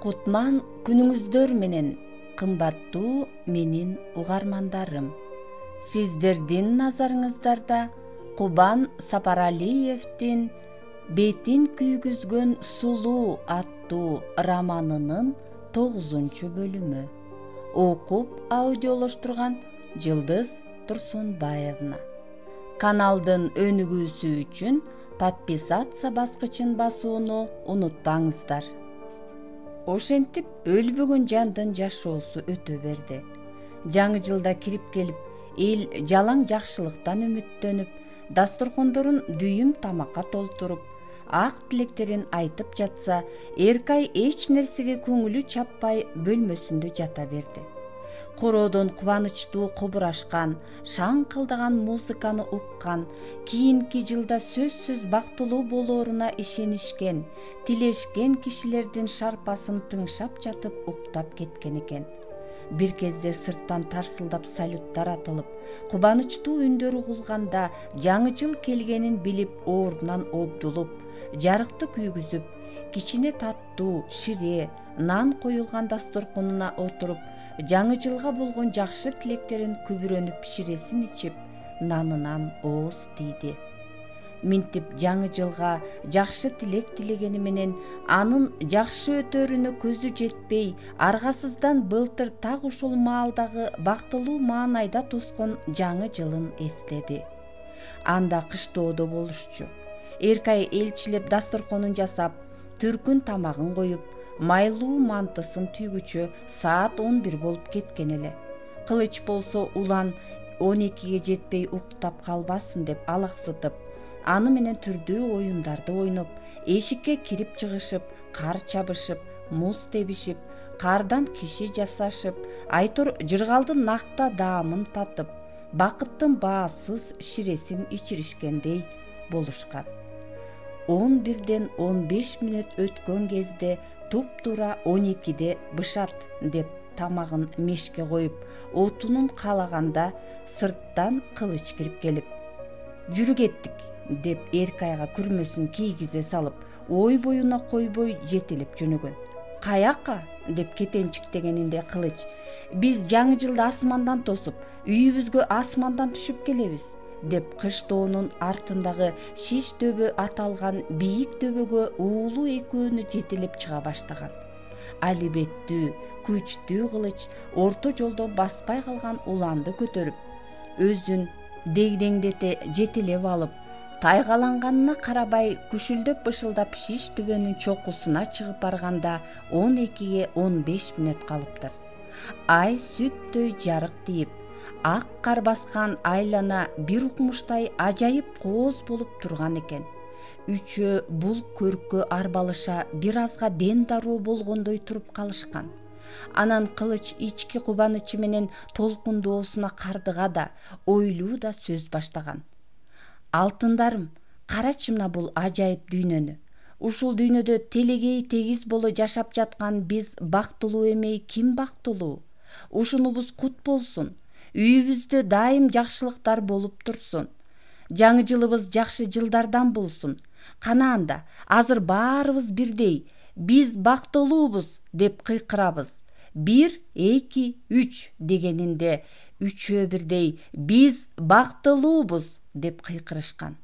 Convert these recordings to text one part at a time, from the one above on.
Кутман күнүңүздөр менен, кымбаттуу менин угармандарым. Сиздердин назарыңыздарда Кубан Сапаралиевдин «Бетин күйгүзгөн сулуу» аттуу романынын 9 бөлүмү. Окуп аудиолоштурган Жылдыз Турсунбаевна. Каналдын өнүгүүсү үчүн подписаться баскычын басууну унутпаңыздар. Ошентип өлбөгөн жандын жашоосу өтө берди. Жаңы жылда кирип келип, эл жалаң жакшылыктан үмүттөнүп, дасторкондорун дүйүм тамакка толтуруп, ак тилектерин айтып жатса, Эркай эч нерсеге көңүлү чаппай бөлмөсүндө жата берди. Короодон кубанычтуу кобурашкан, шаңкылдаган музыканы уккан, кийинки жылда сөзсүз бактылуу болооруна ишенишкен, тилешкен кишилердин шарпасын тыңшап жатып уктап кеткен экен. Бир кезде сырттан тарсылдап салюттар атылып, кубанычтуу үндөр угулганда жаңы жыл келгенин билип ордунан обдулуп, жарыкты күйгүзүп, кичине таттуу, шире, нан коюлган дасторконуна отуруп, жаңы жылга болгон жакшы тилектерин күбүрөнүп ширесин ичип, нанынан ооз тийди. Минтип жаңы жылга жакшы тилек тилегени менен анын жакшы өтөрүнө көзү жетпей, аргасыздан былтыр так ушул маалдагы бактылуу маанайда тоскон жаңы жылын эстеди. Анда кыштоодо болушчу. Эркай элчилеп дасторконун жасап, түркүн тамагын коюп, майлуу мантысын түйгүчө саат 11 болуп кеткен эле. Кылыч болсо улан 12ге жетпей уктап калбасын деп алаксытып, аны менен түрдүү оюндарды ойноп, эшикке кирип чыгышып, кар чабышып, муз тебишип, кардан киши жасашып, Айтор жыргалдын накта даамын татып, бакыттын баасыз ширесин ичиришкендей болушкан. 11ден 15 мүнөт өткөн кезде туп-тура 12де бышат деп тамагын мешке коюп, отунун калаганда сырттан Кылыч кирип келип, «Жүрү кеттик» деп Эркайга күрмөсүн кийгизе салып, ой боюна койбой жетелеп жөнөгөн. «Каяка?» деп кетенчиктегенинде Кылыч, «Биз жаңы жылды асмандан тосуп, үйүбүзгө асмандан түшүп келебиз» деп кыштоонун артындагы Шиш дөбө аталган бийик дөбөгө уулу экөөнү жетелеп чыга баштаган. Алибеттүү, күчтүү Кылыч орто жолдон баспай калган уланды көтөрүп, өзүн дегдеңдете жетелеп алып, тайгаланганына карабай күшүлдөп бышылдап Шиш дөбөнүн чокусуна чыгып барганда 12ге 15 мүнөт калыптыр. Ай сүттөй жарык тийип, ак кар баскан айлана бир укмуштай ажайып кооз болуп турган экен. Үчөө бул көрккө арбалыша бир азга ден дароо болгондой туруп калышкан. Анан Кылыч ички кубанычы менен толкундоосуна кардыга да, ойлуу да сөз баштаган. «Алтындарым, карачы мына бул ажайып дүйнөнү. Ушул дүйнөдө телегей тегиз боло жашап жаткан биз бактылуу эмей ким бактылуу? Ушунубуз кут болсун. Үйүбүздө дайым жакшылыктар болуп турсун. Жаңы жылыбыз жакшы жылдардан болсун. Кана анда, азыр баарыбыз бирдей, биз бактылуубуз деп кыйкырабыз. 1, 2, 3 дегенинде үчөө бирдей биз бактылуубуз деп кыйкырышкан.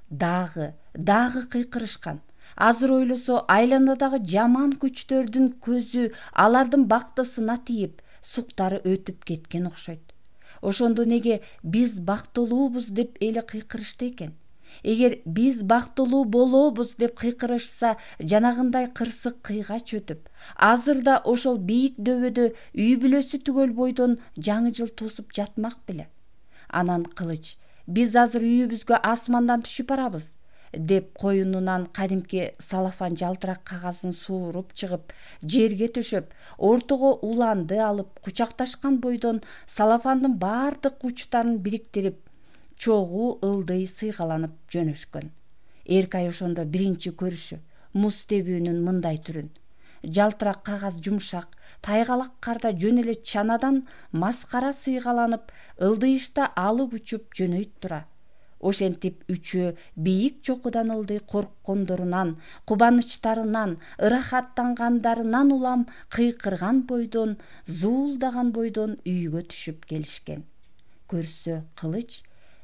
Дагы кыйкырышкан. Азыр ойлосо айланадагы жаман күчтөрдүн көзү алардын бактысына тийип, суктары өтүп кеткен окшойт. Ошондо неге биз бактылуубуз деп эле кыйкырышты экен? Эгер биз бактылуу болобуз деп кыйкырышса, жанагындай кырсык кыйгач өтүп, азыр да ошол бийик дөбөдө үй бүлөсү түгөл бойдон жаңы жыл тосуп жатмак беле. Анан Кылыч, «Биз азыр үйүбүзгө асмандан түшүп барабыз» деп коюнунан кадимки салафан жалтырак кагазын сууруп чыгып, жерге төшөп, ортого уланды алып, кучакташкан бойдон салафандын баардык учтарын бириктирип, чогуу ылдый сыйгаланып жөнөшкөн. Эркай ошондо биринчи көрүшү, муз тебүүнүн мындай түрүн. Жалтырак кагаз жумшак, тайгалак карда жөн эле чанадан маскара сыйгаланып, ылдыйышта алып учуп жөнөйт тура. Ошентип үчөө бийик чокудан ылдый корккондорунан, кубанычтарынан, ырахаттангандарынан улам кыйкырган бойдон, зуулдаган бойдон үйгө түшүп келишкен. Көрсө кылыч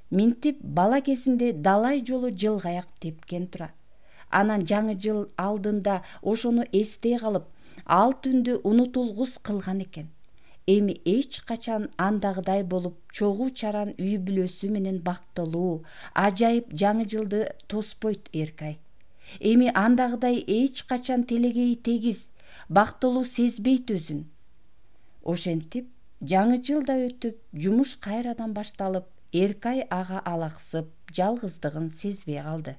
минтип бала кезинде далай жолу жылгаяк тепкен тура. Анан жаңы жыл алдында ошону эстей калып, ал түндү унутулгус кылган экен. Эми эч качан андагыдай болуп, чогуу чаран үй бүлөсү менен бактылуу, ажайып жаңы жылды тоспойт Эркай. Эми андагыдай эч качан телегей тегиз, бактылуу сезбейт өзүн. Ошентип жаңы жыл да өтүп, жумуш кайрадан башталып, Эркай ага алаксып, жалгыздыгын сезбей калды.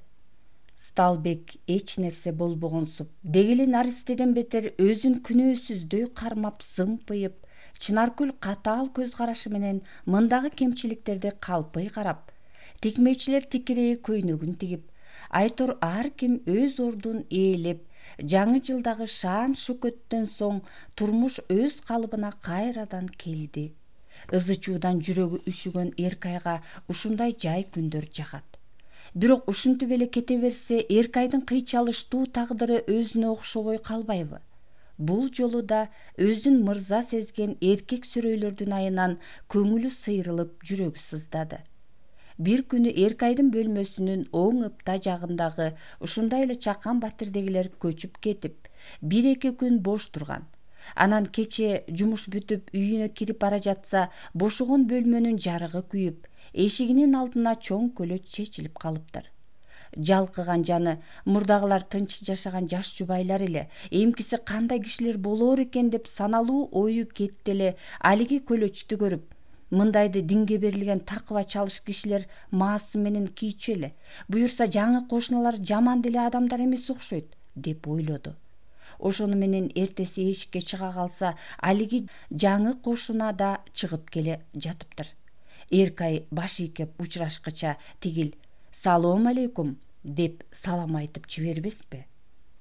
Сталбек эч нерсе болбогонсуп, дегеле Наристеден бетер өзүн күнөөсүздөй кармап зымпыйып, Чынаркүл катаал көз карашы менен мындагы кемчиликтерди калпый карап, тикмечилер тикирей көйнөгүн тигип, Айтор ар ким өз ордун ээлеп, жаңы жылдагы шаан шөкөттөн соң турмуш өз калыбына кайрадан келди. Ызы чуудан жүрөгү үшүгөн Эркайга ушундай жай күндөр жагат. Бирок ушинтип эле кете берсе, Эркайдын кыйчалыштуу тагдыры өзүнө окшобой калбайбы? Бул жолу да өзүн мырза сезген эркек сүрөйлөрдүн айынан көңүлү сыйрылып, жүрөгү сыздады. Бир күнү Эркайдын бөлмөсүнүн оң ыпта жагындагы ушундай эле чакан батирдегилер көчүп кетип, 1-2 күн бош турган. Анан кече жумуш бүтүп үйүнө кирип бара жатса, бошогон бөлмөнүн жарыгы күйүп, эшигинин алдына чоң көлөч чечилип калыптыр. Жалкыган жаны, мурдагылар тынч жашаган жаш жубайлар эле, эмкиси кандай кишилер болоор экен деп саналуу ою кетти эле алиги көлөчтү көрүп, мындайды динге берилген такыба чалыш кишилер маасы менен кийчү эле, буюрса жаңы кошуналар жаман деле адамдар эмес окшойт, деп ойлоду. Ошону менен эртеси эшикке чыга калса, алиги жаңы кошуна да чыгып келе жатыптыр. Эркай баш ийкеп учурашкыча тигил «Салом алейкум» деп салам айтып жибербеспи?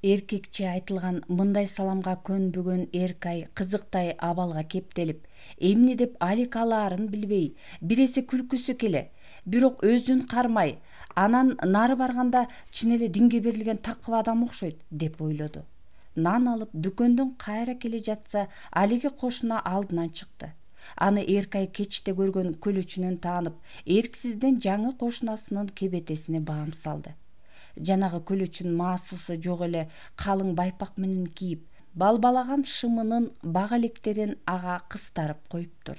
Эркекче айтылган мындай саламга көнбөгөн Эркай кызыктай абалга кептелип, эмне деп алик алаарын билбей, биресе күлкүсү келе, бирок өзүн кармай, анан нары барганда чын эле динге берилген такыба адам окшойт, деп ойлоду. Нан алып дүкөндөн кайра келе жатса, алиги кошуна алдынан чыкты. Аны Эркай кечте көргөн көлөчүнөн таанып, эрксизден жаңы кошунасынын кебетесине баам салды. Жанагы көлөчүн маасысы жок эле калың байпак менен кийип, балбалаган шымынын бак электерин ага кыстарып коюптур.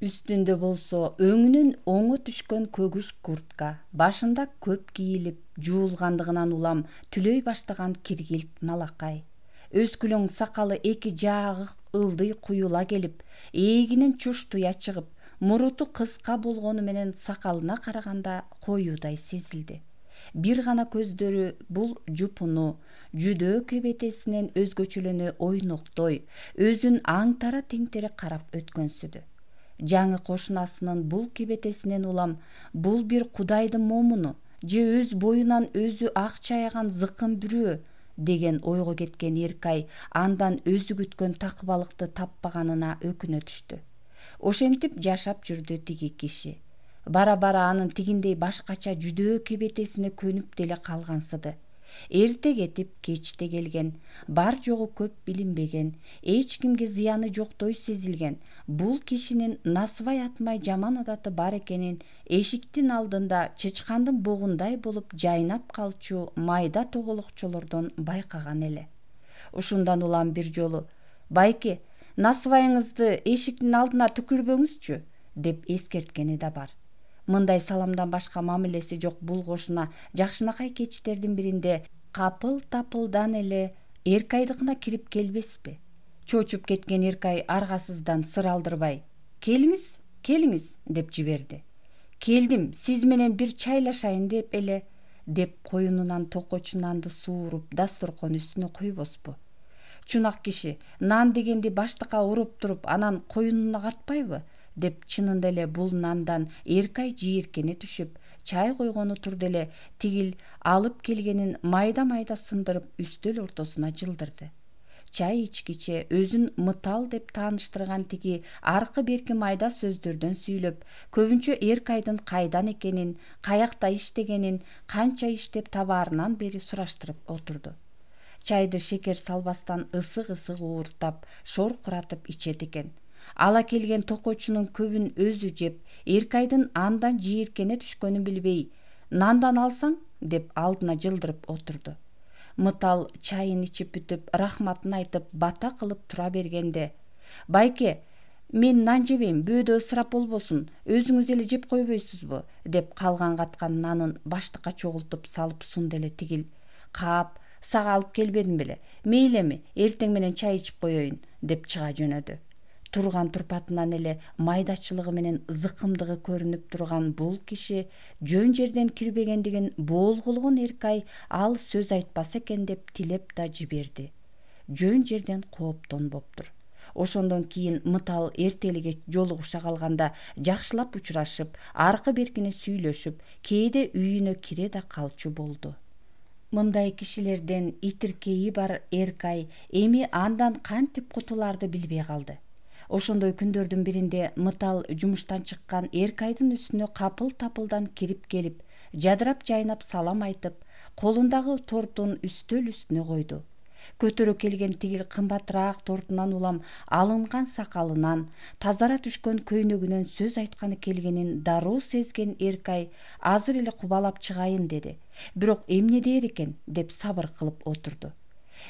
Үстүндө болсо өңүнүн оңу түшкөн көгүш куртка, башында көп кийилип, жуулгандыгынан улам түлөй баштаган киргилт малакай. Өскүлөң сакалы эки жаагы ылдый куюла келип, ээлигинен чуштуя чыгып, муруту кыска болгону менен сакалына караганда коюудай сезилди. Бир гана көздөрү бул жупуну, жүдөө кебетесинен өзгөчөлөнө ойноктой, өзүн аңтара теңтере карап өткөнсүдү. Жаңы кошунасынын бул кебетесинен улам бул бир кудайдын момуну, же өз боюнан өзү ак чаяган зыккын бирөө деген ойго кеткен Эркай андан өзү күткөн такыбалыкты таппаганына өкүнө түштү. Ошентип жашап жүрдү тиги киши. Бара-бара анын тигиндей башкача жүдөө кебетесине көнүп деле калгансыды. Эрте кетип, кечте келген, бар жогу көп билинбеген, эч кимге зыяны жоктой сезилген, бул кишинин насыбай атмай жаман адаты бар экенин эшиктин алдында чычкандын богундай болуп жайнап калчу майда тоголокчолордон байкаган эле. Ушундан улам бир жолу «Байке, насыбайыңызды эшиктин алдына түкүрбөңүзчү» деп эскерткени да бар. Мындай саламдан башка мамилеси жок бул кошуна жакшынакай кечтердин биринде капыл-тапылдан эле Эркайдыкына кирип келбеспи? Чочуп кеткен Эркай аргасыздан сыр алдырбай «Келиңиз, келиңиз» деп жиберди. «Келдим, сиз менен бир чайлашайын деп эле» деп коюнунан токочу нанды сууруп дасторкон үстүнө койбоспу? Чунак киши нан дегенди баштыкка уруп туруп, анан коюнуна катпайбы? Деп чынында эле бул нандан Эркай жийиркене түшүп, чай койгону турду эле тигил алып келгенин майда-майда сындырып үстөл ортосуна жылдырды. чай ичкиче өзүн мытал деп тааныштырган тиги аркы берки майда сөздөрдөн сүйлөп, көбүнчө Эркайдын кайдан экенин, каякта иштегенин, канча иштеп табаарынан бери сураштырып отурду. Чайды шекер салбастан ысык ууртап, шоркуратып ичет экен. Ала келген токочунун көбүн өзү жеп, Эркайдын андан жийиркене түшкөнүн билбей, нандан алсаң деп алдына жылдырып отурду. Мытал чайын ичип бүтүп, рахматын айтып, бата кылып тура бергенде: «Байке, мен нан жебейм, бөөдө ысырап болбосун, өзүңүз эле жеп койбойсузбу?» деп калган каткан нанын баштыкка чогултуп салып сунду эле тигил. «Кап, сага алып келбедим беле. Мейли эми, эртең менен чай ичип коеюн» деп чыга жөнөдү. Турган турпатынан эле майдачылыгы менен зыкымдыгы көрүнүп турган бул киши жөн жерден кирбегендигин болгулгун Эркай ал сөз айтпас экен деп тилеп да жиберди. Жөн жерден кооптонбоптур. Ошондон кийин Мытал эртелиге жолугуша калганда жакшылап учурашып, аркы беркини сүйлөшүп, кээде үйүнө кире да калчу болду. Мындай кишилерден итиркейи бар Эркай эми андан кантип кутуларды билбей калды. Ошондой күндөрдүн биринде Мытал жумуштан чыккан Эркайдын үстүнө капыл-тапылдан кирип келип, жадырап жайнап салам айтып, колундагы тортун үстөл үстүнө койду. Көтөрө келген тигил кымбатыраак тортунан улам алынган сакалынан, тазара түшкөн көйнөгүнөн сөз айтканы келгенин дароо сезген Эркай азыр эле кубалап чыгайын деди. Бирок эмне дээр экен деп сабыр кылып отурду.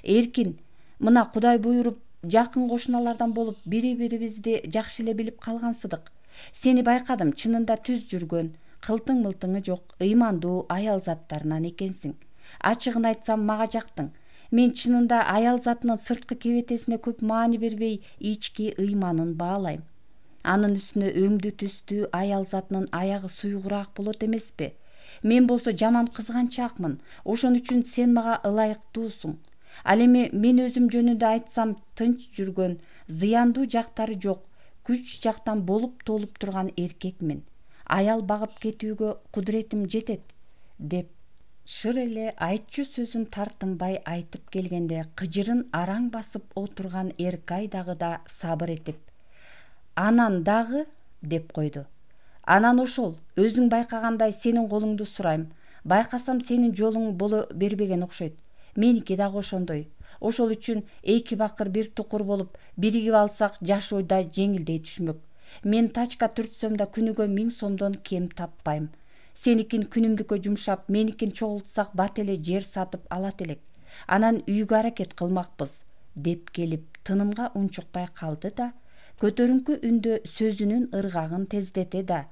«Эркин, мына Кудай буйруп жакын кошуналардан болуп бири-бирибизди жакшы эле билип калгансыдык. Сени байкадым, чынында түз жүргөн, кылтың-мылтыңы жок, ыймандуу аял заттарынан экенсиң. Ачыгын айтсам, мага жактың. Мен чынында аял затынын сырткы кебетесине көп маани бербей, ички ыйманын баалайм. Анын үстүнө өңдүү түстүү аял затынын аягы суйгураак болот эмеспи? Мен болсо жаман кызганчаакмын. Ошон үчүн сен мага ылайыктуусуң. Ал эми мен өзүм жөнүндө айтсам, тынч жүргөн, зыяндуу жактары жок, күч жактан болуп толуп турган эркекмин. Аял багып кетүүгө кудуретим жетет» деп шыр эле айтчу сөзүн тартынбай айтып келгенде кыжырын араң басып отурган Эркай дагы да сабыр этип: «Анан дагы?» деп койду. «Анан ошол, өзүң байкагандай сенин колуңду сурайм. Байкасам сенин жолуң боло бербеген окшойт. Меники дагы ошондой. Ошол үчүн эки бакыр бир тукур болуп биригип алсак жашоо да жеңилдей түшмөк. Мен тачка түртсөм да күнүгө 1000 сомдон кем таппайм. Сеникин күнүмдүккө жумшап, меникин чогултсак бат эле жер сатып алат элек. Анан үйгө аракет кылмакпыз» деп келип тынымга унчукпай калды да, көтөрүңкү үндө сөзүнүн ыргагын тездете да: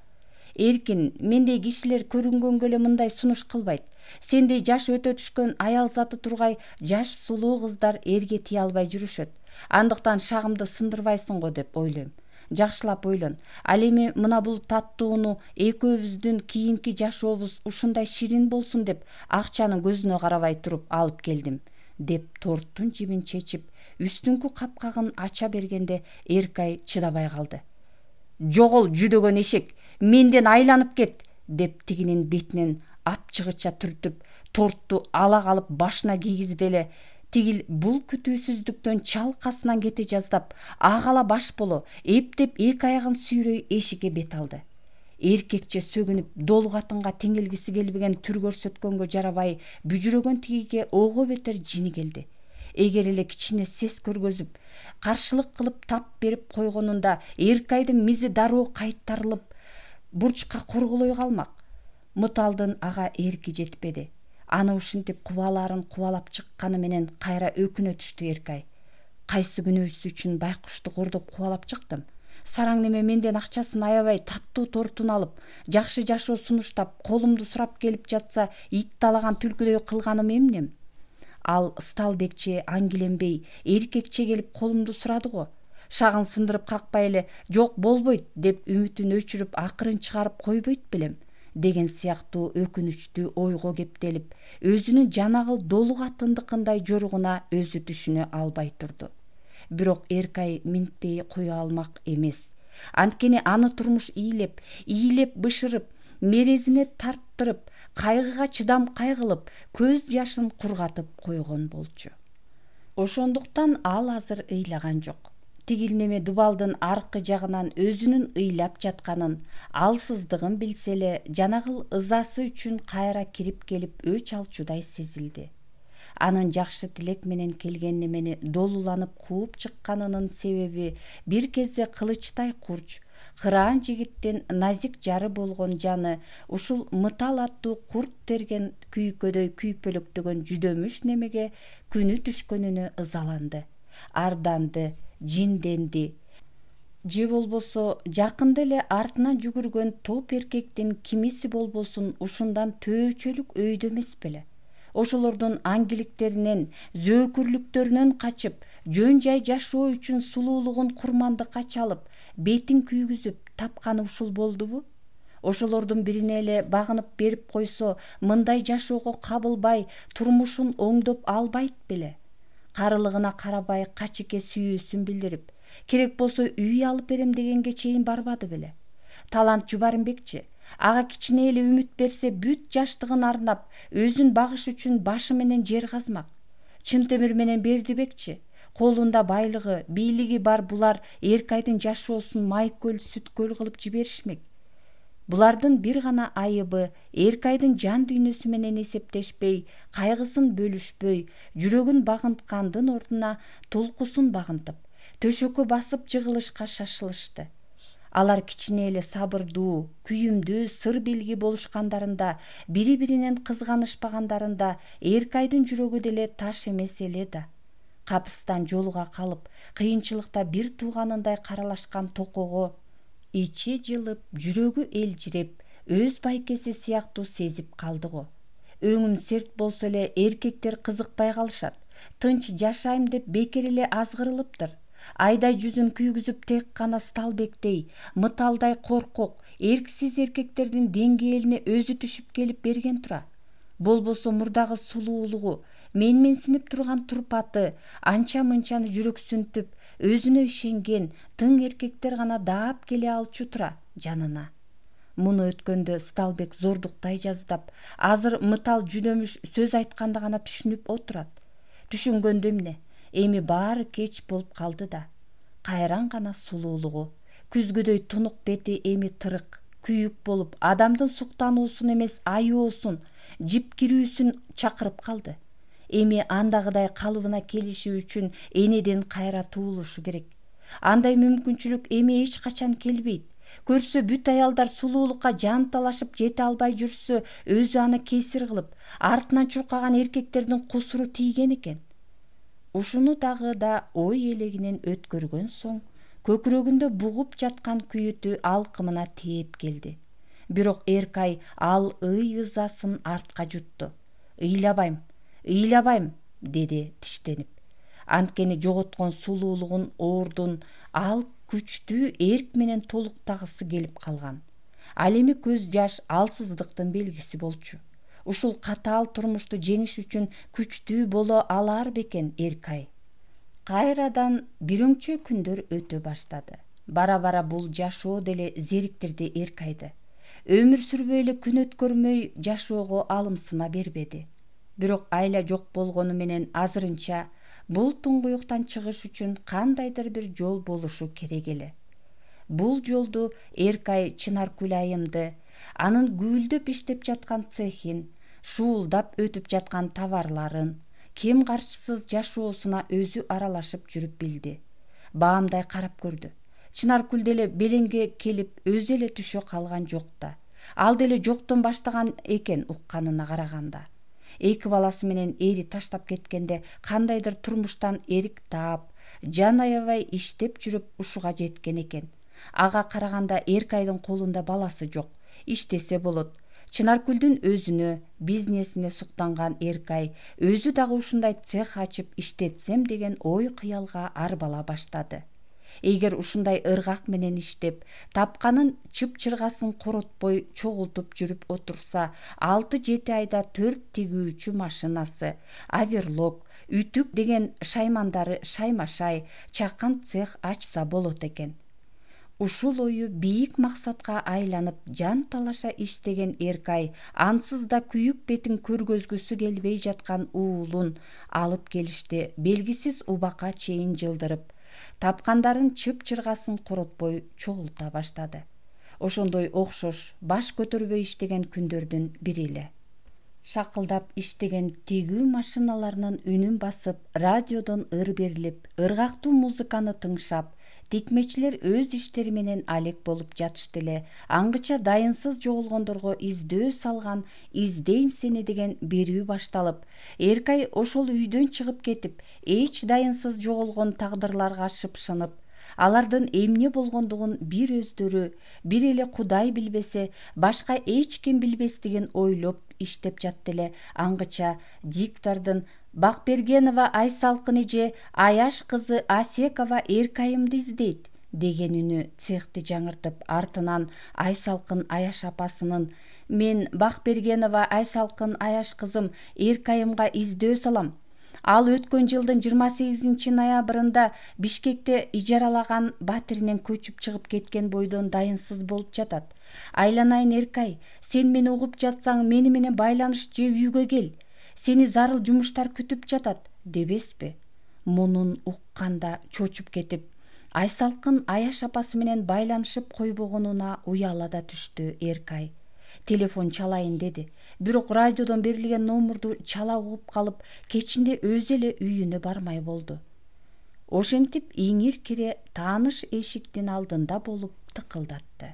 «Эркин, мендей кишилер көрүнгөнгө эле мындай сунуш кылбайт. Сендей жаш өтө түшкөн аял заты тургай жаш сулуу кыздар эрге тие албай жүрүшөт. Андыктан шагымды сындырбайсың го деп ойлойм. Жакшылап ойлон. Ал эми мына бул таттууну экөөбүздүн кийинки жашообуз ушундай ширин болсун деп акчанын көзүнө карабай туруп алып келдим» деп торттун жибин чечип, үстүңкү капкагын ача бергенде Эркай чыдабай калды. «Жогол жүдөгөн эшек, менден айланып кет» деп тигинин бетинен апчыгыча түртүп, торту ала калып башына кийгизди эле тигил бул күтүүсүздүктөн чалкасынан кете жаздап, агала баш боло эптеп эки аягын сүйрөй эшикке бет алды. Эркекче сөгүнүп, долу катынга теңелгиси келбеген түр көрсөткөнгө жарабай, бүжүрөгөн тигиге ого бетер жини келди. Эгер эле кичине сес көргөзүп, каршылык кылып тап берип койгонунда Эркайдын мизи дароо кайтарылып, бурчка корголой калмак. Мыталдын ага эрки жетпеди. Аны ушинтип кубаларын кубалап чыкканы менен кайра өкүнө түштү Эркай. Кайсы күнөөсү үчүн байкушту кордоп кубалап чыктым. Сараң неме менден акчасын аябай таттуу тортун алып, жакшы жашоо сунуштап, колумду сурап келип жатса, ит талаган түлкүдөй кылганым эмнем? Ал Сталбекче аңгиленбей, эркекче келип колумду сурады го. Шагын сындырып какпай эле «жок болбойт» деп үмүтүн өчүрүп акырын чыгарып койбойт белем деген сыяктуу өкүнүчтүү ойго кептелип, өзүнүн жанагыл долу катындыкындай жоругуна өзү түшүнө албай турду. Бирок Эркай минтпей кое алмак эмес. Анткени аны турмуш ийлеп бышырып, мерезине тарттырып, кайгыга чыдам кайгылып, көз жашын кургатып койгон болчу. Ошондуктан ал азыр ыйлаган жок. Тигил неме дубалдын аркы жагынан өзүнүн ыйлап жатканын, алсыздыгын билсе эле жанагыл ызасы үчүн кайра кирип келип өч алчудай сезилди. Анын жакшы тилек менен келген немени долуланып кууп чыкканынын себеби бир кезде кылычтай курч, кыраан жигиттин назик жары болгон жаны ушул мытал аттуу курт терген күйкөдөй күйпөлөктөгөн жүдөмүш немеге күнү түшкөнүнө ызаланды, арданды, жинденди. Же болбосо жакында эле артынан жүгүргөн топ эркектин кимиси болбосун ушундан төөчөлүк өйдө эмес беле? Ошолордун аңгиликтеринен, зөөкүрлүктөрүнөн качып, жөн жай жашоо үчүн сулуулугун курмандыкка чалып, бетин күйгүзүп тапканы ушул болдубу? Ошолордун бирине эле багынып берип койсо, мындай жашоого кабылбай, турмушун оңдоп албайт беле? Карылыгына карабай качеке сүйүүсүн билдирип, керек болсо үй алып берем дегенге чейин барбады беле? Талант Жубарымбекчи, ага кичине эле үмүт берсе бүт жаштыгын арнап, өзүн багыш үчүн башы менен жер казмак. Чынтемир менен Бердибекчи, колунда байлыгы, бийлиги бар булар Эркайдын жашоосун майкөл, сүткөл кылып жиберишмек. Булардын бир гана айыбы Эркайдын жан дүйнөсү менен эсептешпей, кайгысын бөлүшпөй, жүрөгүн багынткандын ордуна толкусун багынтып, төшөккө басып жыгылышка шашылышты. Алар кичине эле сабырдуу, күйүмдүү сыр билги болушкандарында, бири-биринен кызганышпагандарында Эркайдын жүрөгү деле таш эмес эле да. Капыстан жолуга калып, кыйынчылыкта бир тууганындай каралашкан токого ичи жылып, жүрөгү элжиреп, өз байкеси сыяктуу сезип калды го. Өңүм серт болсо эле эркектер кызыкпай калышат. Тынч жашайм деп бекер эле азгырылыптыр. Айдай жүзүн күйгүзүп тек гана Сталбектей, мыталдай коркок, эрксиз эркектердин деңгээлине өзү түшүп келип берген тура. Болбосо мурдагы сулуулугу, менменсинип турган турпаты, анча-мынчаны жүрөксүнтүп, өзүнө ишенген тың эркектер гана даап келе алчу тура жанына. Муну өткөндө Сталбек зордуктай жаздап, азыр мытал жүдөмүш сөз айтканда гана түшүнүп отурат. Түшүнгөндө эмне? Эми баары кеч болуп калды да. Кайран гана сулуулугу, күзгүдөй тунук бети эми тырык, күйүк болуп, адамдын суктануусун эмес аюусун, жипкирүүсүн чакырып калды. Эми андагыдай калыбына келиши үчүн энеден кайра туулушу керек. Андай мүмкүнчүлүк эми эч качан келбейт. Көрсө бүт аялдар сулуулукка жан талашып жете албай жүрсө, өзү аны кесир кылып, артынан чуркаган эркектердин кусуру тийген экен. Ушуну дагы да ой элегинен өткөргөн соң, көкүрөгүндө бугуп жаткан күйүтү алкымына тээп келди. Бирок Эркай ал ызасын артка жутту. Ыйлабайм, деди тиштенип. Анткени жоготкон сулуулугун, оордун ал күчтүү эрк менен толуктагысы келип калган. Ал эми көз жаш алсыздыктын белгиси болчу. Ушул катаал турмушту жеңиш үчүн күчтүү боло алар бекен Эркай? Кайрадан бирөңчө күндөр өтө баштады. Бара-бара бул жашоо деле зериктирди Эркайды. Өмүр сүрбөй эле күн өткөрмөй жашоого алымсына бербеди. Бирок айла жок болгону менен азырынча бул туңгуюктан чыгыш үчүн кандайдыр бир жол болушу керек эле. Бул жолду Эркай Чынаркүл айымды, анын гүлдөп иштеп жаткан цехин, шуулдап өтүп жаткан товарларын, кем каршысыз жашоосуна өзү аралашып жүрүп билди. Баамдай карап көрдү. Чынаркүл деле белеңге келип өзү эле түшө калган жок да. Ал деле жоктон баштаган экен укканына караганда. Эки баласы менен эри таштап кеткенде кандайдыр турмуштан эрик таап, жан аябай иштеп жүрүп ушуга жеткен экен. Ага караганда Эркайдын колунда баласы жок. Иштесе болот. Чынаркүлдүн өзүнө, бизнесине суктанган Эркай өзү дагы ушундай цех ачып иштетсем деген ой кыялга арбала баштады. Эгер ушундай ыргак менен иштеп, тапканын чып-чыргасын коротпой чогултуп жүрүп отурса, 6-7 айда 4 тигүүчү машинасы, оверлок, үтүк деген шаймандары шайма-шай, чакан цех ачса болот экен. Ушул ою бийик максатка айланып жан талаша иштеген Эркай ансыз да күйүк бетин көргөзгүсү келбей жаткан уулун алып келишти, белгисиз убакка чейин жылдырып, тапкандарын чып-чыргасын коротпой чогулта баштады. Ошондой окшош баш көтөрбөй иштеген күндөрдүн бири эле. Шакылдап иштеген тигүү машиналарынын үнүн басып, радиодон ыр берилип, ыргактуу музыканы тыңшап, тикмечилер өз иштери менен алек болуп жатышты эле. Аңгыча дайынсыз жоголгондорго издөө салган «Издейм сени» деген берүү башталып, Эркай ошол үйдөн чыгып кетип, эч дайынсыз жоголгон тагдырларга шыпшынып, алардын эмне болгондугун бир өздөрү, бир эле Кудай билбесе, башка эч ким билбестигин ойлоп иштеп жатты эле. Аңгыча диктордун Бакбергенова Айсалкын эже Аяш кызы Асекова Эркайымды издейт деген үнү цехти жаңыртып, артынан Айсалкын Аяш апасынын «Мен Бакбергенова Айсалкын Аяш кызым Эркайымга издөө салам. Ал өткөн жылдын 28 ноябрында Бишкекте ижаралаган батиринен көчүп чыгып кеткен бойдон дайынсыз болуп жатат. Айланайын Эркай, сен мени угуп жатсаң, мени менен байланыш же үйгө кел. Сени зарыл жумуштар күтүп жатат, дебеспи?» Мунун укканда чочуп кетип, Айсалкын Аяш апасы менен байланышып койбогонуна уяла да түштү Эркай. Телефон чалайын деди. Бирок радиодон берилген номурду чала угуп калып, кечинде өзү эле үйүнө бармай болду. Ошентип иңир кире тааныш эшиктин алдында болуп тыкылдатты.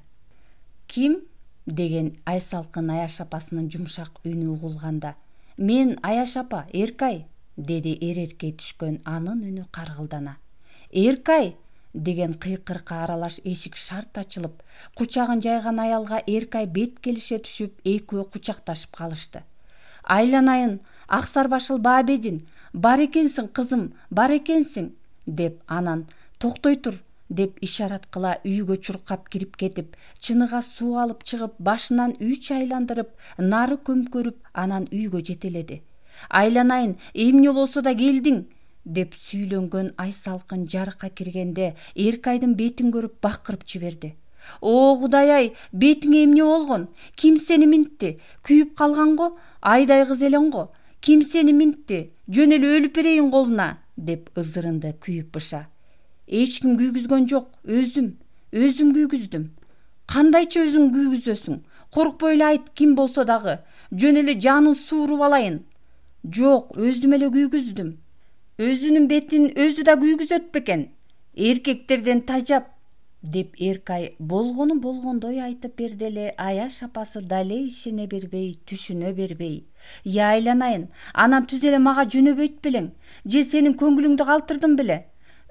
«Ким?» деген Айсалкын Аяш апасынын жумшак үнү угулганда, «Мен Аяш апа, Эркай», деди эреркей түшкөн анын үнү каргылдана. «Эркай!» деген кыйкырыкка аралаш эшик шарт ачылып, кучагын жайган аялга Эркай бет келише түшүп, экөө кучакташып калышты. «Айланайын, Аксарбашыл Баабедин, бар экенсиң кызым, бар экенсиң», деп анан «Токтой тур», деп ишарат кыла үйгө чуркап кирип кетип, чыныга суу алып чыгып, башынан 3 айландырып, нары көмкөрүп, анан үйгө жетеледи. «Айланайын, эмне болсо да келдиң», деп сүйлөнгөн Айсалкын жарыкка киргенде Эркайдын бетин көрүп бакырып жиберди. «О, Кудай-ай, бетиңе эмне болгон? Ким сени минтти? Күйүп калганго? Айдай кыз элең го. Ким сени минтти? Жөн эле өлүп берейин колуна», деп ызырынды күйүп быша. «Эч ким күйгүзгөн жок, өзүм күйгүздүм». «Кандайча өзүң күйгүзөсүң? Коркпой эле айт, ким болсо дагы. Жөн эле жанын сууруп алайын». «Жок, өзүм эле күйгүздүм». «Өзүнүн бетин өзү да күйгүзөт бекен? Эркектерден тажап», деп Эркай болгону болгондой айтып берди эле. Аяш апасы дале ишене бербей, түшүнө бербей: «Я Айланайын, анан түз эле мага жөнөбөйт белең? Же сенин көңүлүңдү калтырдым беле?»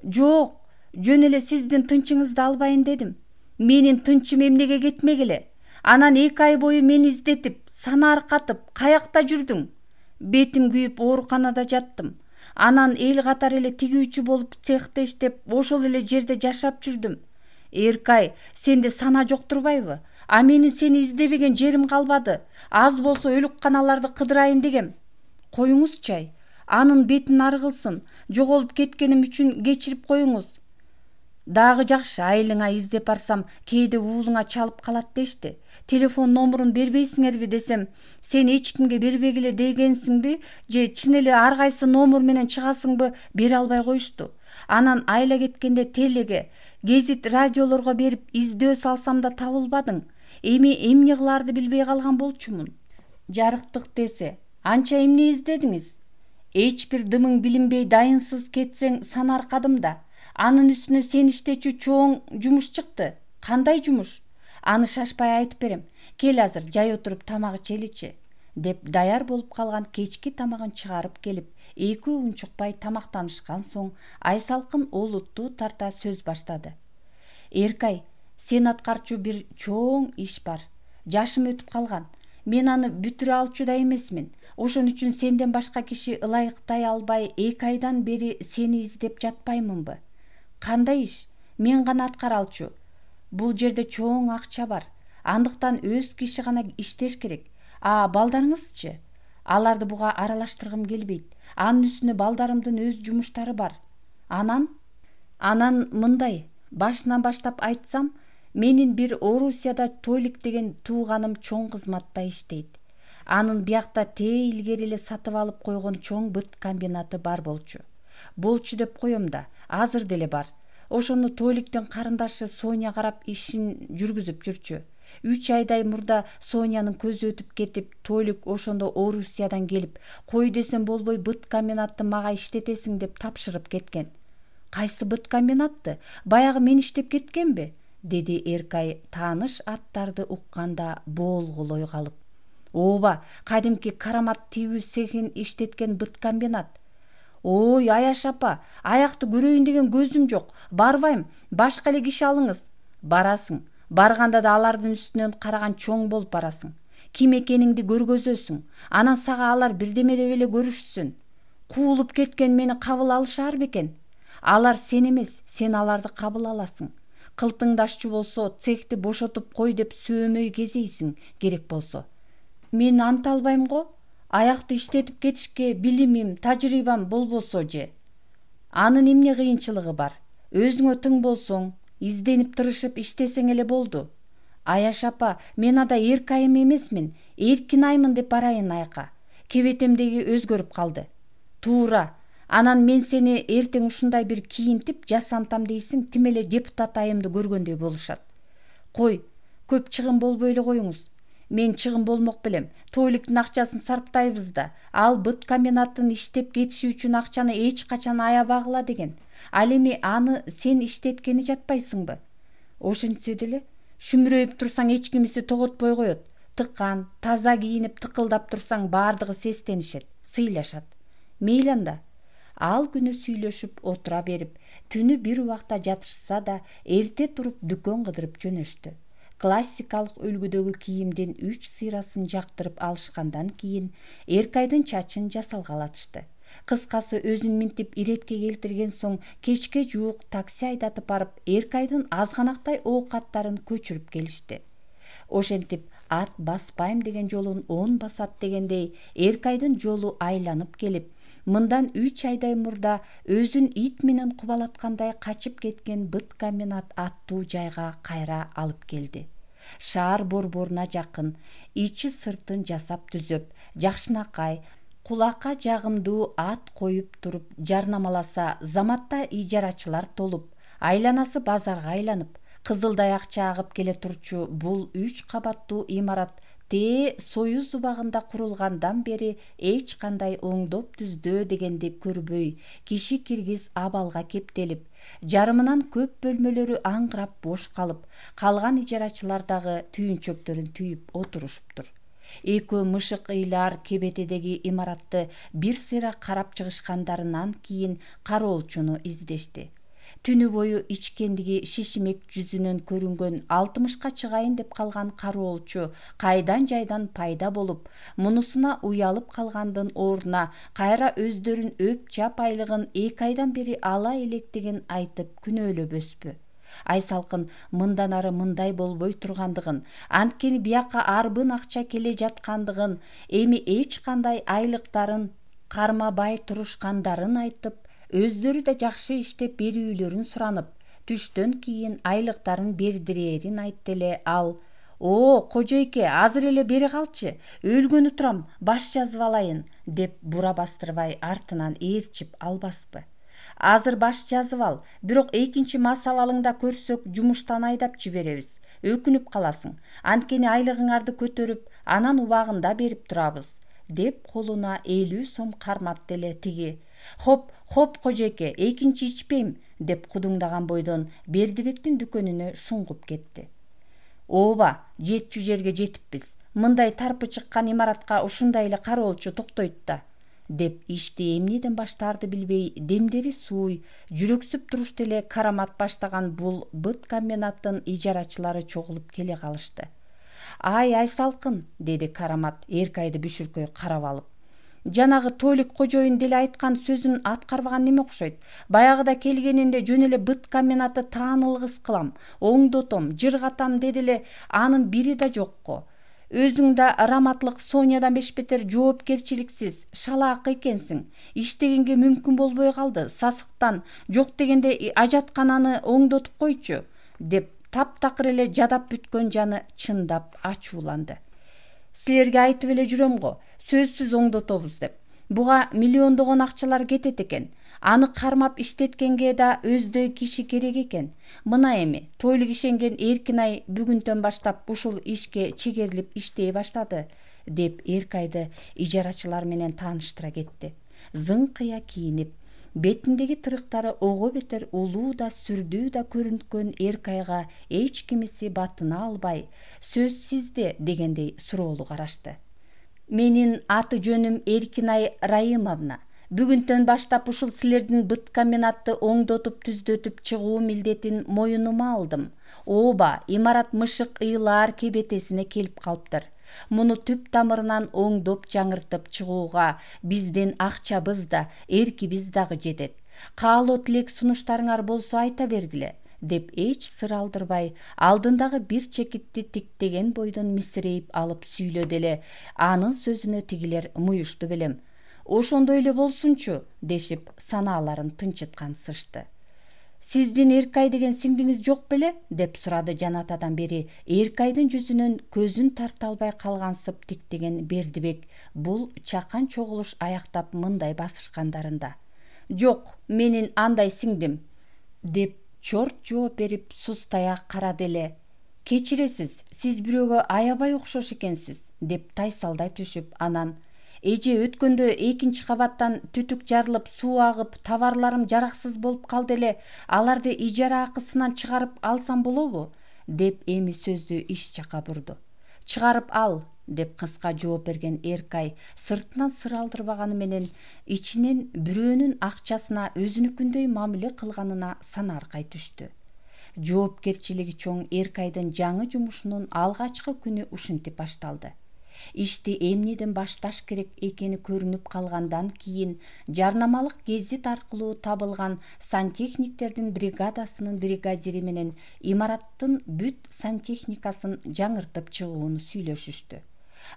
«Жок, жөн эле сиздин тынчыңызды албайын дедим. Менин тынчым эмнеге кетмегиле? Анан 2 ай бою мени издетип, сана аркатып, каякта жүрдүң?» «Бетим күйүп ооруканада жаттым. Анан эл катары эле тигүүчү болуп цехте иштеп, ошол эле жерде жашап жүрдүм». «Эркай, сенде сана жок турбайбы? А менин сени издебеген жерим калбады. Аз болсо өлүкканаларды кыдырайын дегем». «Коюңузчу, анын бетин ары кылсын. Жоголуп кеткеним үчүн кечирип коюңуз». «Дагы жакшы, айылыңа издеп барсам, кээде уулуңа чалып калат дешти. Телефон номурун бербейсиңерби десем, сен эч кимге бербегиле дегенсиңби, же чын эле ар кайсы номер менен чыгасыңбы, бере албай коюшту. Анан айла кеткенде телеге, гезит, радиолорго берип издөө салсам да табылбадың. Эми эмне кыларды билбей калган болчумун». «Жарыктык десе, анча эмне издедиңиз? Эч бир дымың билинбей дайынсыз кетсең санаркадым да. Анын үстүнө сен иштечү чоң жумуш чыкты. Кандай жумуш? Аны шашпай айтып берем. Кел азыр жай отуруп тамак ичеличи», деп даяр болуп калган кечки тамагын чыгарып келип, экөө унчукпай тамактанышкан соң Айсалкын олуттуу тарта сөз баштады. «Эркай, сен аткарчу бир чоң иш бар. Жашым өтүп калган. Мен аны бүтүрө алчу да эмесмин. Ошон үчүн сенден башка киши ылайыктай албай 2 айдан бери сени издеп жатпаймынбы?» «Кандай иш? Мен гана аткара алчу. Бул жерде чоң акча бар. Андыктан өз киши гана иштеш керек. А балдарыңызчы? Аларды буга аралаштыргым келбейт. Анын үстүнө балдарымдын өз жумуштары бар. Анан мындай, башынан баштап айтсам, Менин бир Орусияда Толик деген тууганым чоң кызматта иштейт. Анын биякта тээ илгери эле сатып алып койгон чоң быт комбинаты бар болчу. Болчу деп коем да, азыр деле бар. Ошону Толиктин карындашы Соня карап ишин жүргүзүп жүрчү. 3 айдай мурда Сонянын көзү өтүп кетип, Толик ошондо Орусиядан келип, кой десем болбой быт комбинатты мага иштетесиң деп тапшырып кеткен. Кайсы быт комбинатты? Баягы мен иштеп кеткенби? Деди Эркай тааныш аттарды укканда боолгул ойго алып. Ооба, кадимки Карамат тигүү цехин иштеткен быт комбинат. Ой, Аяш апа, аякты көрөйүн деген көзүм жок. Барбайм, башка эле киши алыңыз. Барасың. Барганда да алардын үстүнөн караган чоң болуп барасың. Ким экениңди көргөзөсүң. Анан сага алар бирдеме деп эле көрүшсүн. Куулуп кеткен мени кабыл алышар бекен? Алар сен эмес, сен аларды кабыл аласың. Кылтыңдашчу болсо, цехти бошотуп кой деп сөөмөй кезейсиң, керек болсо. Мен анта албайм го. Аякты иштетип кетишке билимим, тажрыйбам болбосо же. Анын эмне кыйынчылыгы бар? Өзүңө тың болсоң, изденип тырышып иштесең эле болду. Аяш апа, мен ада Эркайым эмесмин, Эркинаймын деп барайын айка. Кебетемдеги өзгөрүп калды. Туура. Анан мен сени эртең ушундай бир кийинтип жасантам дейсиң, тим эле депутат айымды көргөндөй болушат. Кой, көп чыгым болбой эле коюңуз. Мен чыгым болмок белем. Толиктин акчасын сарптайбыз да. Ал быт комбинаттын иштеп кетиши үчүн акчаны эч качан аябагыла деген. Ал эми аны сен иштеткени жатпайсыңбы? Ошентсе деле, шүмүрөйүп турсаң эч кимиси тоготпой коет. Тыккан, таза кийинип тыкылдап турсаң баардыгы сестенишет, сыйлашат. Мейли анда. Ал күнү сүйлөшүп отура берип, түнү бир убакта жатышса да, эрте туруп дүкөн кыдырып жөнөштү. Классикалык үлгүдөгү кийимдин 3 сыйрасын жактырып алышкандан кийин Эркайдын чачын жасалгалатышты. Кыскасы өзүн минтип иретке келтирген соң кечке жуук такси айдатып барып Эркайдын азганактай оокаттарын көчүрүп келишти. Ошентип ат баспайм деген жолун 10 басат дегендей Эркайдын жолу айланып келип, мындан 3 айдай мурда өзүн ит менен кубалаткандай качып кеткен быт комбинат аттуу жайга кайра алып келди. Шаар борборуна жакын, ичи сыртын жасап түзөп, жакшынакай, кулакка жагымдуу ат коюп туруп жарнамаласа, заматта ижарачылар толуп, айланасы базарга айланып, кызылдай акча агып келе турчу бул 3 кабаттуу имарат Союз убагында курулгандан бери эч кандай оңдоп түздөө дегенди көрбөй, киши киргиз абалга кептелип, жарымынан көп бөлмөлөрү аңгырап бош калып, калган ижарачылар дагы түйүнчөктөрүн түйүп отурушуптур. Экөө мышык ыйлар кебетедеги имаратты бир сыйра карап чыгышкандарынан кийин кароолчуну издешти. Түнү бою ичкендиги шишимек жүзүнөн көрүнгөн 60ка чыгайын деп калган кароолчу кайдан жайдан пайда болуп, мунусуна уялып калгандын ордуна кайра өздөрүн өп жап айлыгын 2 айдан бери ала элек деген айтып күнөөлөбөспү? Айсалкын мындан ары мындай болбой тургандыгын, анткени бияка арбын акча келе жаткандыгын, эми эч кандай айлыктарын кармабай турушкандарын айтып, өздөрү да жакшы иштеп берүүлөрүн суранып, түштөн кийин айлыктарын бердирээрин айтты эле ал: "О, кожойке, азыр эле бери калчы, өлгөнү турам, баш жазып алайын" деп бура бастырбай артынан ээрчип албаспы? Азыр баш жазып ал, бирок экинчи мас абалыңда көрсөк жумуштан айдап жиберебиз. Өкүнүп каласың. Анткени айлыгыңарды көтөрүп, анан убагында берип турабыз, деп колуна 50 сом карматты эле тиги. Хоп, кожойке, экинчи ичпейм, деп кудуңдаган бойдон Бердибектин дүкөнүнө шуңгуп кетти. Ооба, жетчү жерге жетиппиз. Мындай тарпы чыккан имаратка ушундай эле кароолчу токтойт да, деп ишти эмнеден баштаарды билбей, демдери сууй, жүрөксүп турушту эле Карамат баштаган бул быт комбинаттын ижарачылары чогулуп келе калышты. Ай Айсалкын, деди Карамат Эркайды бүшүркөй карап алып. Жанагы Толик кожоюн деле айткан сөзүн аткарбаган неме окшойт. Баягыда келгенинде жөн эле быт комбинаты таанылгыс кылам, оңдотом, жыргатам деди эле, анын бири да жокко. Өзүң да раматлык Сонядан бешбетер жоопкерчиликсиз, шалаак экенсиң. Иштегенге мүмкүн болбой калды, сасыктан, жок дегенде ажаткананы оңдотуп койчу, деп таптакыр эле жадап бүткөн жаны чындап ачууланды. Силерге айтып эле жүрөм го, сөзсүз оңдотобуз деп. Буга миллиондогон акчалар кетет экен. Аны кармап иштеткенге да өздөй киши керек экен. Мына эми тойлук ишенген Эркинай бүгүндөн баштап ушул ишке чегерилип иштей баштады, деп Эркайды ижарачылар менен тааныштыра кетти. Зыңкыя кийинип, бетиндеги тырыктары ого бетер улуу да сүрдүү да көрүнткөн Эркайга эч кимиси батына албай, сөз сизде дегендей суроолу карашты. Менин аты жөнүм Эркинай Раимовна. Бүгүндөн баштап ушул силердин быт комбинатты оңдотуп түздөтүп чыгуу милдетин моюнума алдым. Ооба, имарат мышык ыйлаар кебетесине келип калыптыр. Муну түп тамырынан оңдоп жаңыртып чыгууга биздин акчабыз да, эркибиз дагы жетет. Каалоо тилек сунуштарыңар болсо айта бергиле, деп эч сыр алдырбай, алдындагы бир чекитти тиктеген бойдон мисирейип алып сүйлөдү эле. Анын сөзүнө тигилер муюшту белем. Ошондой эле болсунчу, дешип санааларын тынчыткансышты. Сиздин Эркай деген сиңдиңиз жок беле? Деп сурады жанатадан бери Эркайдын жүзүнөн көзүн тарта албай калгансып тиктеген Бердибек бул чакан чогулуш аяктап мындай басышкандарында. Жок, менин андай сиңдим, деп чорт жооп берип сустаяк карады эле. Кечиресиз, сиз бирөөгө аябай окшош экенсиз, деп тайсалдай түшүп, анан эже өткөндө экинчи кабаттан түтүк жарылып, суу агып, товарларым жараксыз болуп калды эле, аларды ижара акысынан чыгарып алсам болобу? Деп эми сөздү иш жака бурду. Чыгарып ал, деп кыска жооп берген Эркай сыртынан сыр алдырбаганы менен ичинен бирөөнүн акчасына өзүнүкүндөй мамиле кылганына санаркай түштү. Жоопкерчилиги чоң Эркайдын жаңы жумушунун алгачкы күнү ушинтип башталды. Ишти эмнеден башташ керек экени көрүнүп калгандан кийин жарнамалык гезит аркылуу табылган сантехниктердин бригадасынын бригадири менен имараттын бүт сантехникасын жаңыртып чыгууну сүйлөшүштү.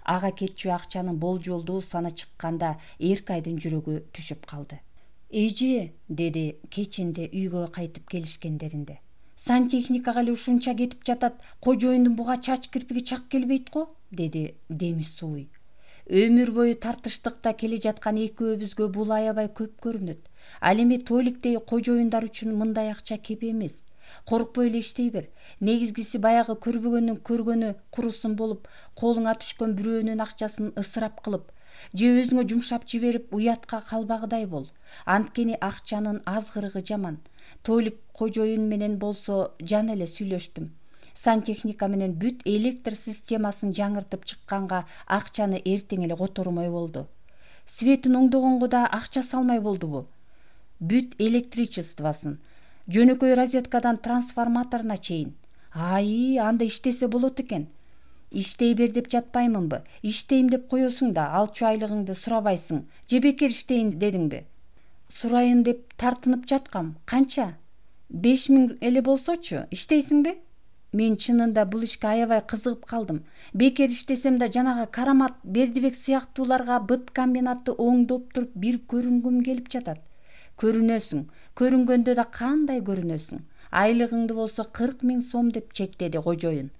Ага кетчү акчанын болжолдуу саны чыкканда Эркайдын жүрөгү түшүп калды. Эже, деди кечинде үйгө кайтып келишкендеринде. Сантехникага эле ушунча кетип жатат, кожоюндун буга чач кирпиги чак келбейт го, деди Демис сууй. Өмүр бою тартыштыкта келе жаткан экөөбүзгө бул аябай көп көрүнөт. Ал эми тойлуктей кожоюндар үчүн мындай акча кеп эмес. Коркпой эле иштей бер. Негизгиси баягы көрбөгөндүн көргөнү курусун болуп, колуңа түшкөн бирөөнүн акчасын ысырап кылып, же өзүңө жумшап жиберип уятка калбагыдай бол. Анткени акчанын азгырыгы жаман. Тойлук кожоюн менен болсо жан эле сүйлөштүм. Сантехника менен бүт электр системасын жаңыртып чыкканга акчаны эртең эле котормой болду. Светин оңдогонго да акча салмай болдубу? Бүт электричествосын, жөнөкөй розеткадан трансформаторуна чейин. Анда иштесе болот экен. Иштей бер деп жатпаймынбы? Иштейм деп коесуң да алчу айлыгыңды сурабайсың. Же бекер иштейин дедиңби? Сурайын деп тартынып жаткам. Канча? 5000 эле болсочу, иштейсиңби? Мен чынында бул ишке аябай кызыгып калдым. Бекер иштесем да жанагы Карамат, Бердибек сыяктууларга быт комбинатты оңдоп туруп бир көрүнгүм келип жатат. Көрүнөсүң, көрүнгөндө да кандай көрүнөсүң. Айлыгыңды болсо 40 000 сом деп чектеди кожоюн.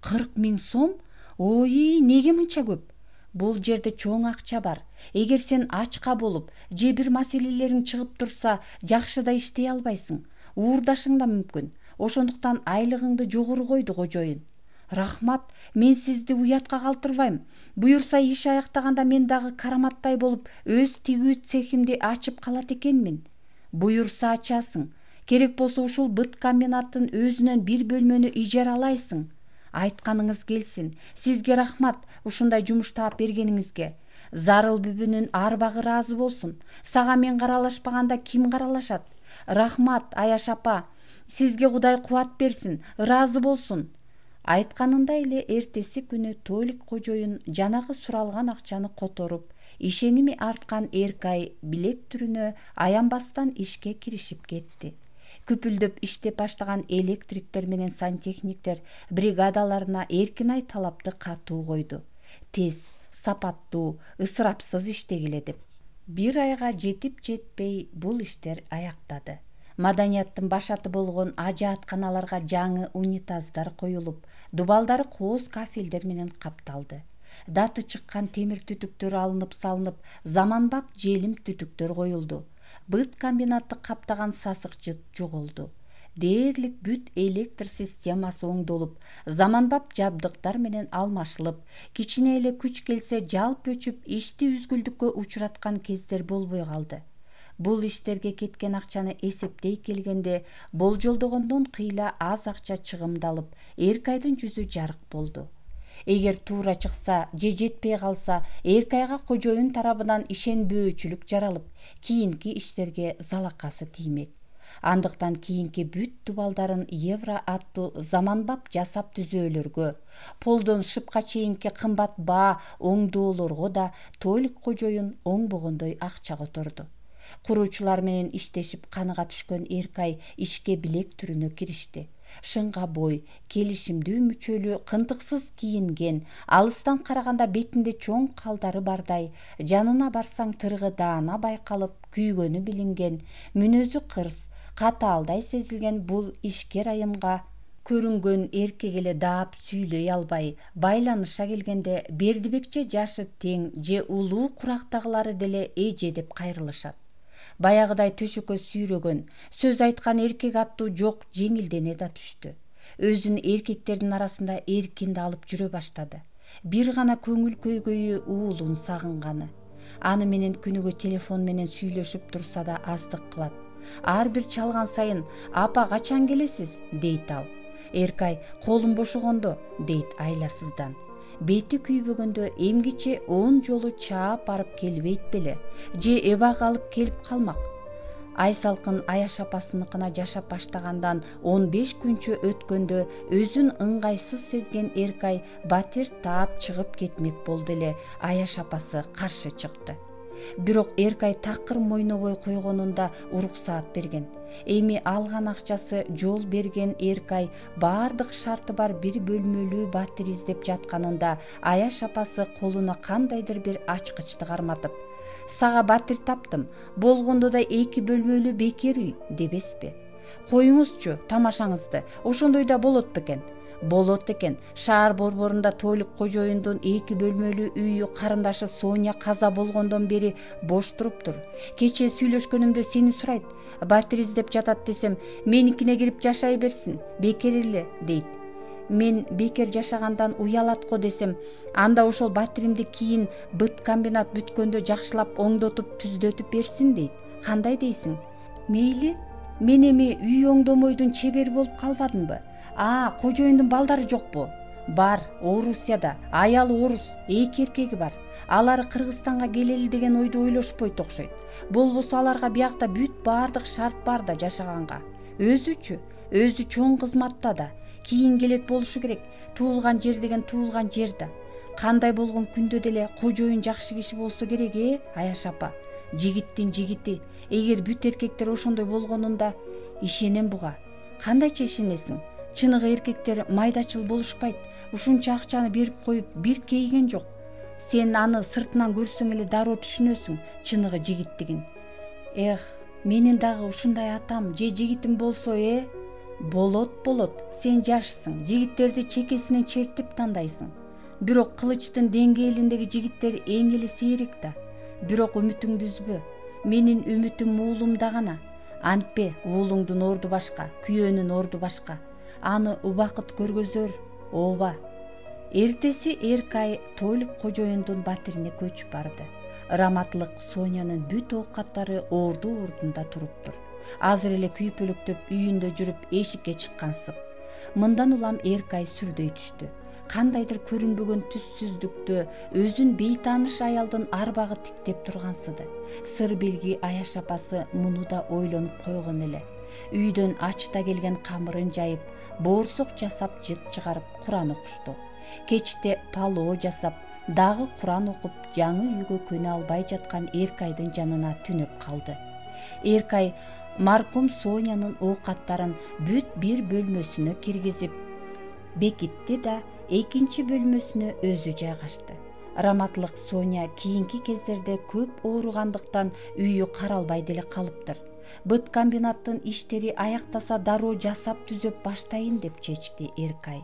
40 000 сом? Ой, неге мынча көп? Бул жерде чоң акча бар. Эгер сен ачка болуп, же бир маселелериң чыгып турса, жакшы да иштей албайсың. Уурдашың да мүмкүн. Ошондуктан айлыгыңды жогору койду кожоюн. Рахмат, мен сизди уятка калтырбайм. Буюрса иш аяктаганда мен дагы Караматтай болуп өз тигүү цехимди ачып калат экенмин. Буюрса ачасың. Керек болсо ушул быт комбинаттын өзүнөн бир бөлмөнү ижаралайсың. Айтканыңыз келсин. Сизге рахмат ушундай жумуш таап бергениңизге. Зарыл бүбүнүн арбагы ыраазы болсун. Сага мен каралашпаганда ким каралашат? Рахмат, Аяш апа. Сизге Кудай кубат берсин, ыраазы болсун. Айтканындай эле эртеси күнү тойлук кожоюн жанагы суралган акчаны которуп, ишеними арткан Эркай билет түрүнө аянбастан ишке киришип кетти. Күпүлдөп иштеп баштаган электриктер менен сантехниктер бригадаларына Эркинай талапты катуу койду. Тез, сапаттуу, ысырапсыз иштегиле деп. Бир айга жетип жетпей бул иштер аяктады. Маданияттын башаты болгон ажаатканаларга жаңы унитаздар коюлуп, дубалдары кооз кафелдер менен капталды. Даты чыккан темир түтүктөр алынып салынып, заманбап желим түтүктөр коюлду. Быт комбинатты каптаган сасык жыт жоголду. Дээрлик бүт электр системасы оңдолуп, заманбап жабдыктар менен алмашылып, кичине эле күч келсе жалп өчүп, ишти үзгүлдүккө учураткан кездер болбой калды. Бул иштерге кеткен акчаны эсептей келгенде, болжолдогондон кыйла аз акча чыгымдалып, Эркайдын жүзү жарык болду. Эгер туура чыкса же жетпей калса, Эркайга кожоюн тарабынан ишенбөөчүлүк жаралып, кийинки иштерге залакасы тиймек. Андыктан кийинки бүт дубалдарын евро аттуу заманбап жасап түзөөлөргө, полдон шыпка чейинки кымбат баа оңдоолорго да Толик кожоюн оңбогондой акча которду. Куруучулар менен иштешип каныга түшкөн Эркай ишке билек түрүнө киришти. Шыңга бой, келишимдүү мүчөлүү, кынтыксыз кийинген, алыстан караганда бетинде чоң калдары бардай, жанына барсаң тыргы даана байкалып, күйгөнү билинген, мүнөзү кырс, катаалдай сезилген бул ишкер айымга көрүнгөн эркек эле даап сүйлөй албай, байланыша келгенде Бердибекче жашы тең же улуу курактагылары деле эже деп кайрылышат. Баягыдай төшөккө сүйрөгөн, сөз айткан эркек аттуу жок жеңилдене да түштү. Өзүн эркектердин арасында эркинде алып жүрө баштады. Бир гана көңүл көйгөйү уулун сагынганы. Аны менен күнүгө телефон менен сүйлөшүп турса да аздык кылат. Ар бир чалган сайын «Апа, качан келесиз?» дейт ал. Эркай «Колум бошогондо» дейт айласыздан. Бети күйбөгөндө эмгиче 10 жолу чаап барып келбейт беле, же эбак алып келип калмак. Айсалкын Аяш апасыныкына жашап баштагандан 15 күнчө өткөндө өзүн ыңгайсыз сезген Эркай батир таап чыгып кетмек болду эле Аяш апасы каршы чыкты. Бирок Эркай такыр мойнобой койгонунда уруксаат берген. Эми алган акчасы жол берген Эркай баардык шарты бар бир бөлмөлүү батир издеп жатканында Аяш апасы колуна кандайдыр бир ачкычты карматып: «Сага батир таптым, болгондо да 2 бөлмөлүү бекер үй дебеспи? Коюңузчу тамашаңызды, ошондой да болот бекен?» Болот экен. Шаар борборунда Толик кожоюндун 2 бөлмөлүү үйү карындашы Соня каза болгондон бери бош туруптур. Кечээ сүйлөшкөнүмдө сени сурайт. Батир издеп жатат десем, меникине кирип жашай берсин. Бекер эле дейт. Мен бекер жашагандан уялат го десем, анда ошол батиримди кийин быт комбинат бүткөндө жакшылап оңдотуп түздөтүп берсин дейт. Кандай дейсиң? Мейли, мен эми үй оңдомойдун чебери болуп калбадымбы? Кожоюндун балдары жокпу? Бар, Орусияда, аялы орус, 2 эркеги бар. Алар Кыргызстанга келели деген ойду ойлошпойт окшойт. Болбосо аларга биякта бүт баардык шарт бар да жашаганга. Өзү чоң кызматта да. Кийин келет болушу керек. Туулган жер деген туулган жер да. Кандай болгон күндө деле кожоюн жакшы киши болсо керек, Аяш апа. Жигиттин жигити. Эгер бүт эркектер ошондой болгонунда ишенем буга. Кандайча ишенесиң? Чыныгы эркектер майдачыл болушпайт. Ушунча акчаны берип коюп бир кейген жок. Сен аны сыртынан көрсөң эле дароо түшүнөсүң чыныгы жигиттигин. Менин дагы ушундай атам же жигитим болсо, Болот. Сен жашсың, жигиттерди чекесинен чертип тандайсың. Бирок кылычтын деңгээлиндеги жигиттер эң эле сейрек да. Бирок үмүтүңдү үзбө. Менин үмүтүм уулумда гана. Антпе, уулуңдун орду башка, күйөөнүн орду башка. Аны убакыт көргөзөр, ооба. Эртеси Эркай Толик кожоюндун батирине көчүп барды. Раматлык Сонянын бүт оокаттары ордунда туруптур. Азыр эле күйпөлөктөп үйүндө жүрүп эшикке чыккансып. Мындан улам Эркай сүрдөй түштү. Кандайдыр көрүнбөгөн түссүздүктө өзүн бейтааныш аялдын арбагы тиктеп тургансыды. Сыр белги Аяш апасы муну да ойлонуп койгон эле. Үйдөн ачта келген камырын жайып, боорсок жасап жыт чыгарып Куран окушту. Кечте палоо жасап, дагы Куран окуп, жаңы үйгө көнө албай жаткан Эркайдын жанына түнөп калды. Эркай маркум Сонянын оокаттарын бүт бир бөлмөсүнө киргизип бекитти да экинчи бөлмөсүнө өзү жайгашты. Раматлык Соня кийинки кездерде көп ооругандыктан үйү каралбай деле калыптыр. Быт комбинаттын иштери аяктаса дароо жасап түзөп баштайын деп чечти Эркай.